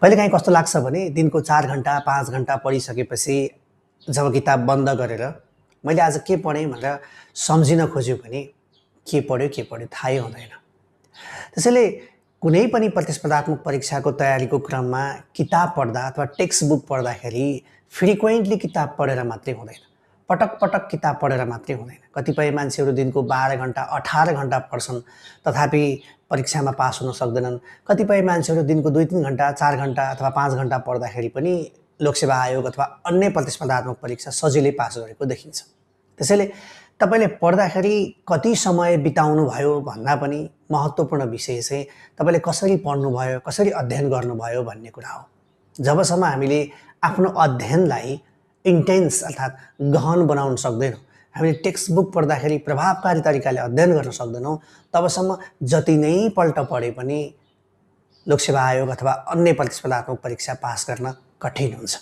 कहिलेकाहीँ कस्तो लाग्छ भने दिनको 4 घण्टा 5 घण्टा पढिसकेपछि जब किताब बन्द गरेर मैले आज के पढेँ भनेर सम्झिन खोज्यो भने के पढ्यो थाहै हुँदैन। त्यसैले कुनै पनि प्रतिस्पर्धात्मक परीक्षाको तयारीको क्रममा किताब पढ्दा अथवा टेक्स्ट बुक पढ्दाखेरि फ्रिक्वेन्टली किताब पढेर मात्रै हुँदैन, पटक पटक किताब पढेर मात्रै हुँदैन। कतिपय मान्छेहरू दिनको 12 घण्टा 18 घण्टा पढ्छन् तथापि परीक्षामा पास हुन सक्दैनन्। कतिपय मान्छेहरू दिनको 2-3 घण्टा 4 घण्टा अथवा 5 घण्टा पढ्दाखेरि पनि लोकसेवा आयोग अथवा अन्य प्रतिस्पर्धात्मक परीक्षा सजिलै पास गरेको देखिन्छ। त्यसैले तपाईले पढ्दाखेरि कति समय बिताउनु भयो भन्दा पनि महत्त्वपूर्ण विषय चाहिँ तपाईले कसरी पढ्नुभयो, कसरी अध्ययन गर्नुभयो भन्ने कुरा हो। जबसम्म हामीले आफ्नो अध्ययनलाई इन्टेन्स अर्थात् गहन बनाउन सक्दैनौँ, हामीले टेक्स्ट बुक पढ्दाखेरि प्रभावकारी तरिकाले अध्ययन गर्न सक्दैनौँ, तबसम्म जति नै पल्ट पढे पनि लोकसेवा आयोग अथवा अन्य प्रतिस्पर्धात्मक परीक्षा पास गर्न कठिन हुन्छ।